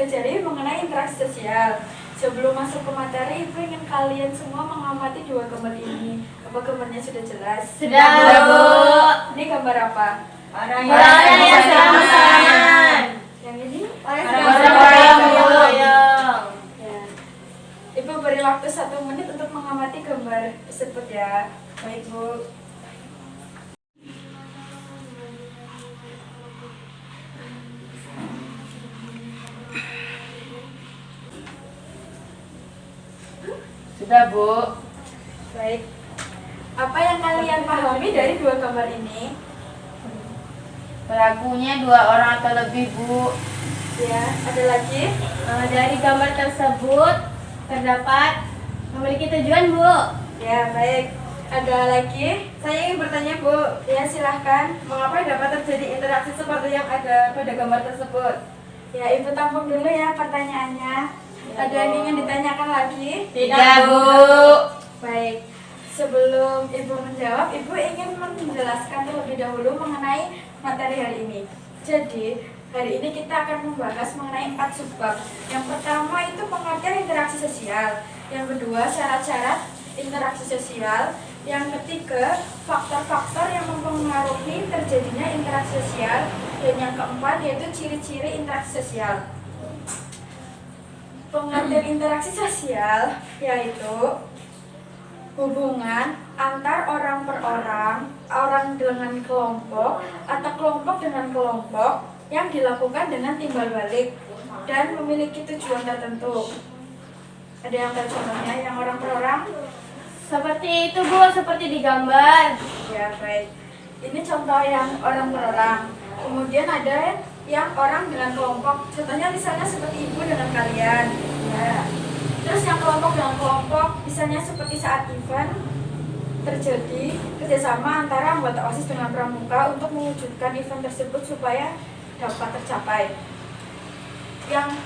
mempelajari mengenai interaksi sosial. Sebelum masuk ke materi, Ibu ingin kalian semua mengamati dua gambar ini. Apa gambarnya sudah jelas? Sudah, Bu. Ini gambar apa? Orang yang salaman. Yang ini? Orang yang boyong. Ya. Ibu beri waktu 1 menit untuk mengamati gambar tersebut ya. Baik, Bu. Sudah, Bu. Baik. Apa yang kalian pahami dari dua gambar ini? Pelakunya 2 orang atau lebih, Bu. Ya, ada lagi? Dari gambar tersebut terdapat memiliki tujuan, Bu. Ya, baik. Ada lagi? Saya ingin bertanya, Bu. Ya, silahkan. Mengapa dapat terjadi interaksi seperti yang ada pada gambar tersebut? Ya, Ibu tampung dulu ya pertanyaannya. Ada yang ingin ditanyakan lagi? Tidak, Bu. Baik. Sebelum Ibu menjawab, Ibu ingin menjelaskan terlebih dahulu mengenai materi hari ini. Jadi, hari ini kita akan membahas mengenai 4 subbab. Yang pertama itu pengertian interaksi sosial. Yang kedua, syarat-syarat interaksi sosial. Yang ketiga, faktor-faktor yang mempengaruhi terjadinya interaksi sosial. Dan yang keempat yaitu ciri-ciri interaksi sosial. Pengertian interaksi sosial yaitu hubungan antar orang per orang, orang dengan kelompok, atau kelompok dengan kelompok yang dilakukan dengan timbal balik dan memiliki tujuan tertentu. Ada yang tahu contohnya yang orang per orang? Seperti itu, Bu, seperti di gambar. Ya, baik. Ini contoh yang orang per orang. Kemudian ada yang orang dengan kelompok. Contohnya misalnya seperti Ibu dengan kalian. Ya. Terus yang kelompok dengan kelompok, misalnya seperti saat event terjadi kerjasama antara anggota OSIS dengan pramuka untuk mewujudkan event tersebut supaya dapat tercapai. Yang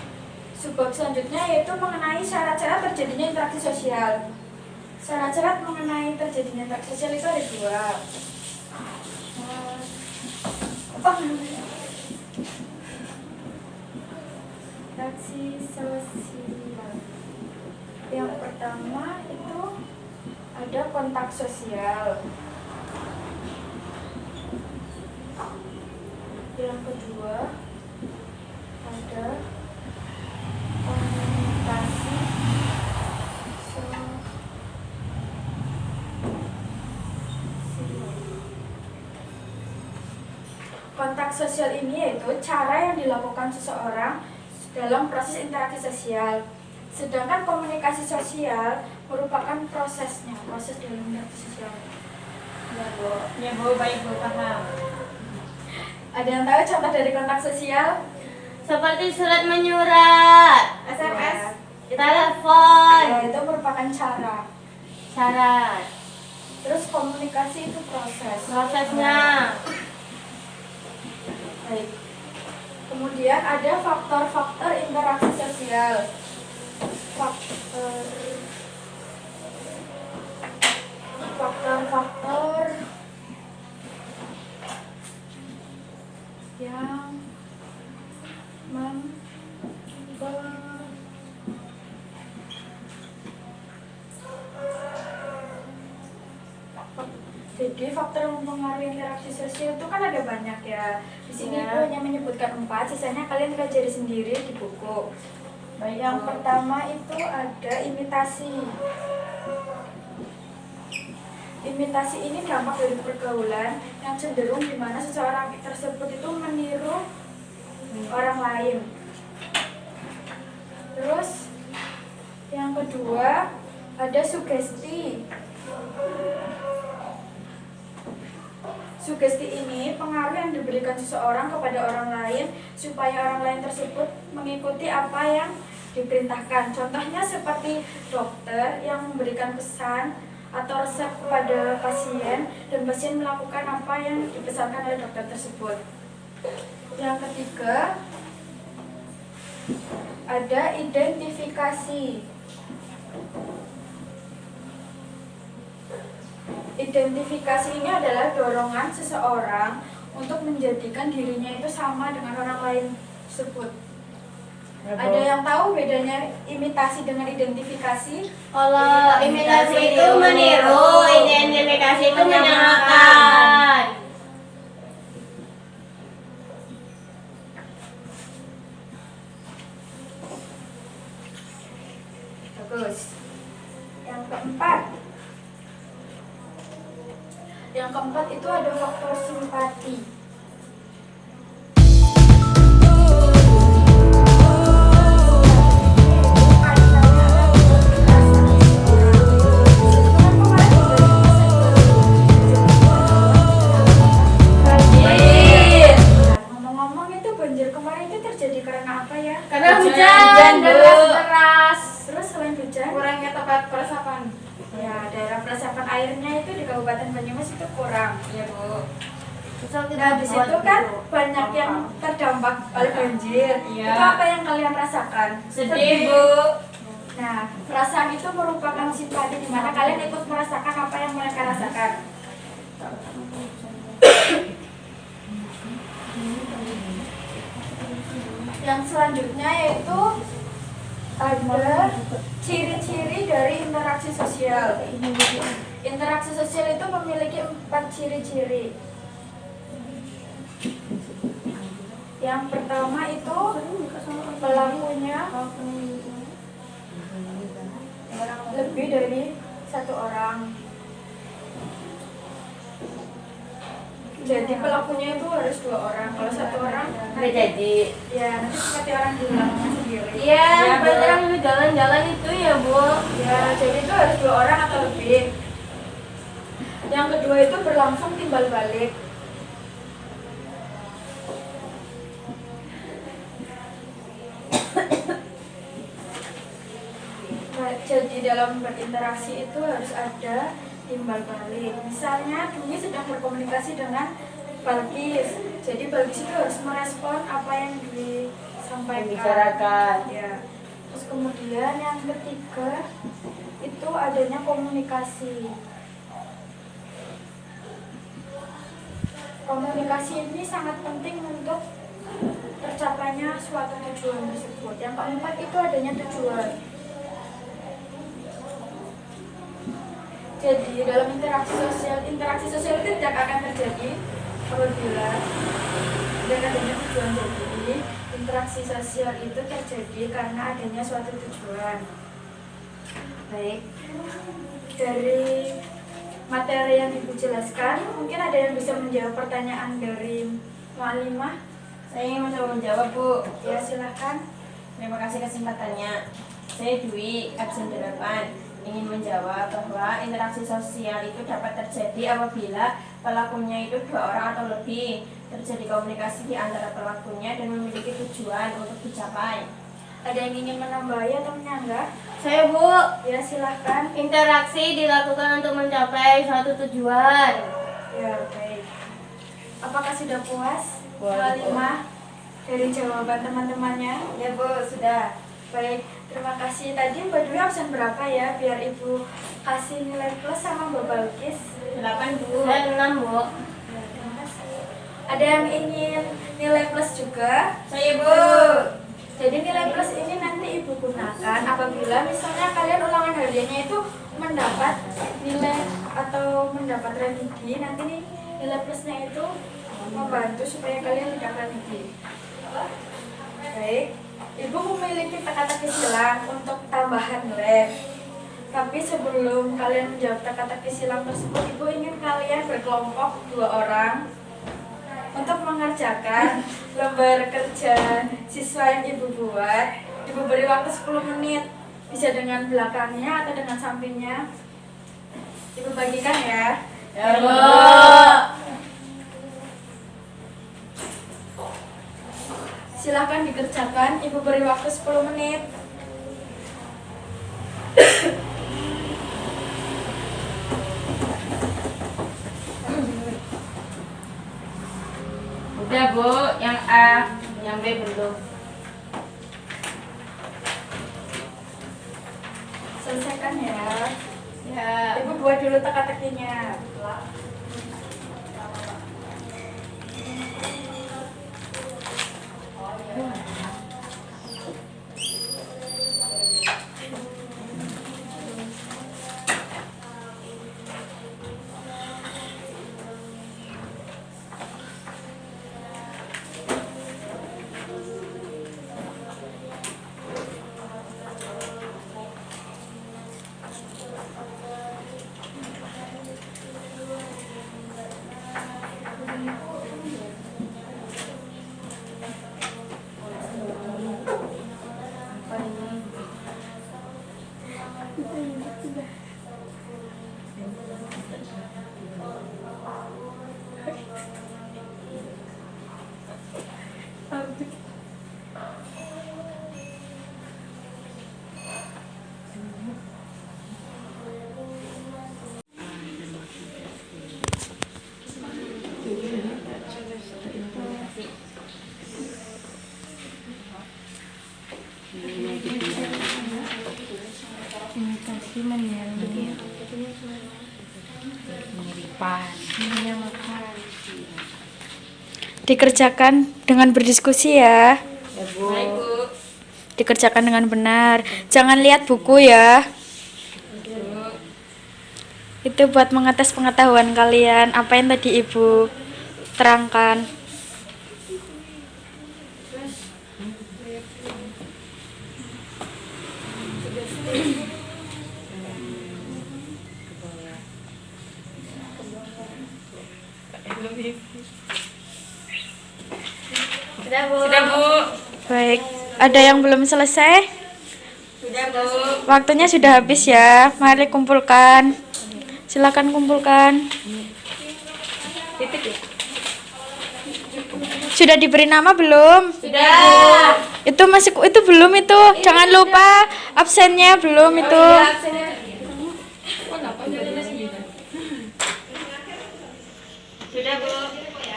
subbab selanjutnya yaitu mengenai syarat-syarat terjadinya interaksi sosial. Syarat-syarat mengenai terjadinya interaksi sosial itu ada 2. Interaksi sosial. Yang pertama itu ada kontak sosial. Yang kedua ada komunikasi sosial. Kontak sosial ini yaitu cara yang dilakukan seseorang dalam proses interaksi sosial. Sedangkan komunikasi sosial merupakan prosesnya, proses dalam interaksi sosial. Ya, Bu. Ya, Bu. Baik, Bu. Paham. Ada yang tahu contoh dari kontak sosial? Seperti surat menyurat, SMS. telepon, Ya, itu merupakan cara. syarat, Terus komunikasi itu proses. prosesnya. Baik. Kemudian ada faktor-faktor interaksi sosial. Faktor-faktor yang Jadi faktor yang mempengaruhi interaksi sosial itu kan ada banyak ya. Di sini Ya. Ibu hanya menyebutkan 4, sisanya kalian pelajari sendiri di buku. Baik, Yang Bu. pertama itu ada imitasi. Imitasi ini dampak dari pergaulan yang cenderung di mana seseorang tersebut itu meniru orang lain. Terus yang kedua ada sugesti. Sugesti ini pengaruh yang diberikan seseorang kepada orang lain supaya orang lain tersebut mengikuti apa yang diperintahkan. Contohnya seperti dokter yang memberikan pesan atau resep kepada pasien dan pasien melakukan apa yang dipesankan oleh dokter tersebut. Yang ketiga ada identifikasi. Identifikasi ini adalah dorongan seseorang untuk menjadikan dirinya itu sama dengan orang lain tersebut. Ya, Bu. Ada yang tahu bedanya imitasi dengan identifikasi? Kalau imitasi itu meniru, identifikasi itu menyamakan. Bagus. Yang keempat. Yang keempat itu ada faktor simpati. Ngomong-ngomong itu banjir kemarin itu terjadi karena apa ya? Karena Hujan, hujan Bu. deras. Terus selain hujan, Kurangnya tempat peresapan. ya daerah peresapan airnya itu di Kabupaten Banyumas itu kurang. Iya, Bu. Nah di situ kan banyak yang terdampak oleh banjir. Iya. Itu apa yang kalian rasakan? Sedih, Bu. Nah, perasaan itu merupakan simpati di mana kalian ikut merasakan apa yang mereka rasakan. Yang selanjutnya yaitu ada ciri-ciri dari interaksi sosial. Interaksi sosial itu memiliki 4 ciri-ciri. Yang pertama itu pelakunya lebih dari 1 orang. Jadi pelakunya itu harus 2 orang. Kalau 1 orang, Nggak jadi. ya nanti seperti orang di belakangnya sendiri. Iya, Iya, Bu. seperti yang itu jalan-jalan itu ya, Bu. Ya, jadi itu harus 2 orang atau lebih. Yang kedua itu berlangsung timbal balik. Nah, jadi dalam berinteraksi itu harus ada timbal balik. Misalnya Dwi sedang berkomunikasi dengan Balkis. Jadi Balkis itu harus merespon apa yang Dwi sampaikan. Membicarakan. Ya. Terus kemudian yang ketiga itu adanya komunikasi. Komunikasi ini sangat penting untuk tercapainya suatu tujuan tersebut. Yang keempat itu adanya tujuan. Jadi dalam interaksi sosial itu tidak akan terjadi apabila tidak adanya tujuan. Jadi interaksi sosial itu terjadi karena adanya suatu tujuan. Baik, dari materi yang Ibu jelaskan, mungkin ada yang bisa menjawab pertanyaan dari Mu'alimah. Saya ingin mencoba menjawab, Bu. Ya, silahkan. Terima kasih kesempatannya. Saya Dwi, absen 8, ingin menjawab bahwa interaksi sosial itu dapat terjadi apabila pelakunya itu 2 orang atau lebih. Terjadi komunikasi di antara pelakunya dan memiliki tujuan untuk dicapai. Ada yang ingin menambahi atau menyanggah? Saya, Bu. Ya, silahkan. Interaksi dilakukan untuk mencapai suatu tujuan. Ya, baik. Apakah sudah puas? Puas, Mu'alimah dari jawaban teman-temannya? Ya, Bu, sudah. Baik, terima kasih. Tadi Mbak Dwi absen berapa ya? Biar Ibu kasih nilai plus sama Mbak Balkis. 8, Bu. Saya 6, Bu. Ya, terima kasih. Ada yang ingin nilai plus juga? Saya, Bu. Jadi nilai plus ini nanti Ibu gunakan apabila misalnya kalian ulangan hariannya itu mendapat nilai atau mendapat remedi. Nanti nih nilai plusnya itu membantu supaya kalian tidak remedi. Baik, Ibu memiliki teka-teki silang untuk tambahan lab. Tapi sebelum kalian menjawab teka-teki silang tersebut, Ibu ingin kalian berkelompok 2 orang untuk mengerjakan lembar kerja siswa yang Ibu buat. Ibu beri waktu 10 menit, bisa dengan belakangnya atau dengan sampingnya. Ibu bagikan ya. Ya, Bu. Silahkan dikerjakan, Ibu beri waktu 10 menit. Udah, Bu. Yang A, yang B belum. Selesaikan ya. Ya. Ibu buat dulu teka-tekinya. Dikerjakan dengan berdiskusi ya. Ya Bu. Dikerjakan dengan benar. Jangan lihat buku ya. Itu buat mengetes pengetahuan kalian. Apa yang tadi Ibu terangkan. Sudah Bu. Baik, ada yang belum selesai? Sudah Bu. Waktunya sudah habis ya. Mari kumpulkan. Silakan kumpulkan. Titik ya. Sudah diberi nama belum? Sudah. Itu masih itu belum itu. Jangan lupa absennya belum itu. Sudah Bu.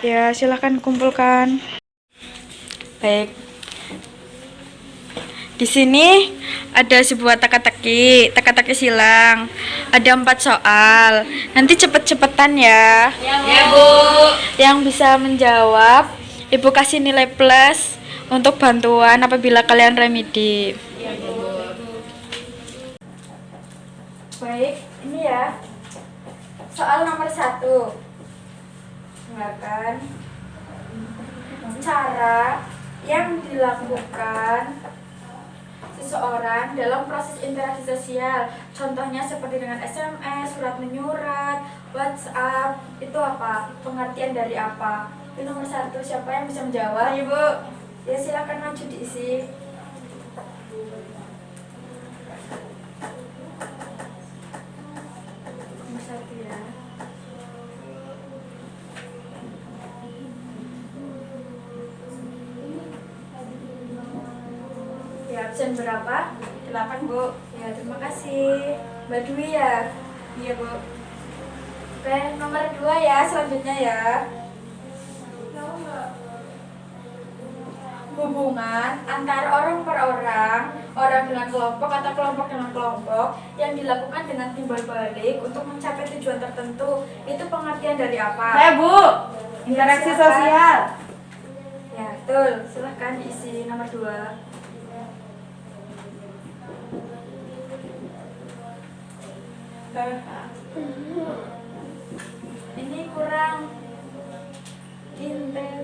Ya, silakan kumpulkan. Baik. Di sini ada sebuah teka-teki silang. Ada 4 soal. Nanti cepet-cepetan ya. Ya Bu. Yang bisa menjawab, Ibu kasih nilai plus untuk bantuan apabila kalian remedi. Baik, ini ya. Soal nomor 1. Dengarkan. Cara yang dilakukan seseorang dalam proses interaksi sosial, contohnya seperti dengan SMS, surat menyurat, WhatsApp, itu apa? Pengertian dari apa? Itu nomor 1. Siapa yang bisa menjawab? Ibu. Ya, silakan maju diisi. Nomor 1 ya. Ya, absen berapa? 8 Bu. Ya, terima kasih. Mbak Dwi ya? Iya Bu. Oke, nomor 2 ya, selanjutnya ya. Hubungan antara orang per orang, orang dengan kelompok atau kelompok dengan kelompok yang dilakukan dengan timbal balik untuk mencapai tujuan tertentu. Itu pengertian dari apa? Saya Bu. Interaksi silakan. sosial. Ya, betul. Silahkan diisi nomor 2. Ini kurang intel.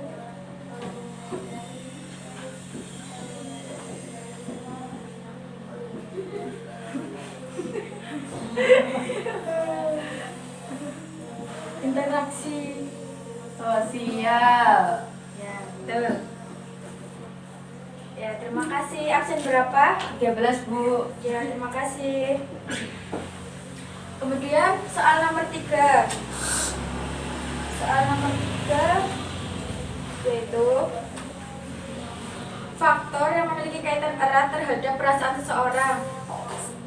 Interaksi Sosial. ya, betul. Ya, terima kasih. Absen berapa? 13 Bu. Ya, terima kasih. Kemudian soal nomor 3. Soal nomor 3 yaitu faktor yang memiliki kaitan erat terhadap perasaan seseorang.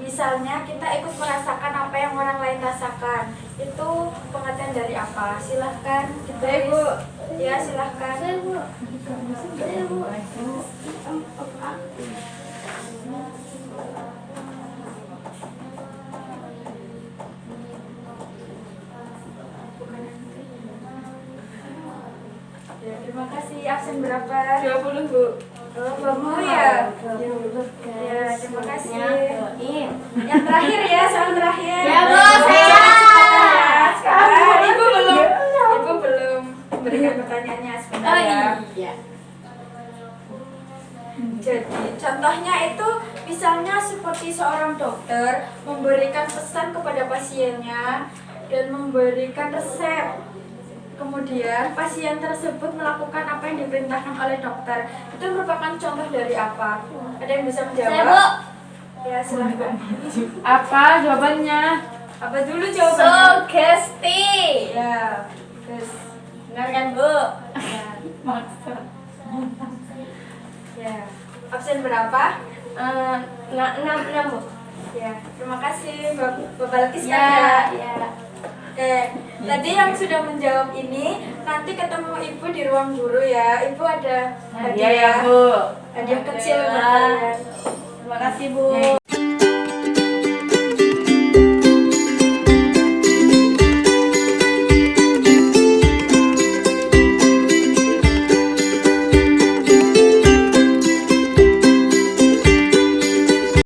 Misalnya kita ikut merasakan apa yang orang lain rasakan. Itu pengertian dari apa? Silahkan ditulis. Bu. Ya, silahkan. Ya, terima kasih. Absen berapa? 20 Bu. Oh, kamu ya? Ya, terima kasih. Yang terakhir ya, soal terakhir. Ya, Bu, Cepat-cepat saya. ya. Sekarang Ibu belum berikan pertanyaannya sebentar ya. Iya. Jadi, contohnya itu misalnya seperti seorang dokter memberikan pesan kepada pasiennya dan memberikan resep. Kemudian pasien tersebut melakukan apa yang diperintahkan oleh dokter. Itu merupakan contoh dari apa? Ada yang bisa menjawab? Saya Bu. Ya, silahkan. Apa jawabannya? Apa dulu jawabannya? Sugesti. Ya, terus. Benar kan, Bu? Ya. Maksa. Ya. Absen berapa? 6, Bu. Ya, terima kasih Bapak Balkis kan Ya, ya. ya. Oke, tadi yang sudah menjawab ini nanti ketemu Ibu di ruang guru ya. Ibu ada Hadiah ya, Bu. hadiah kecil buat Alhamdulillah. kalian. Terima kasih, Bu.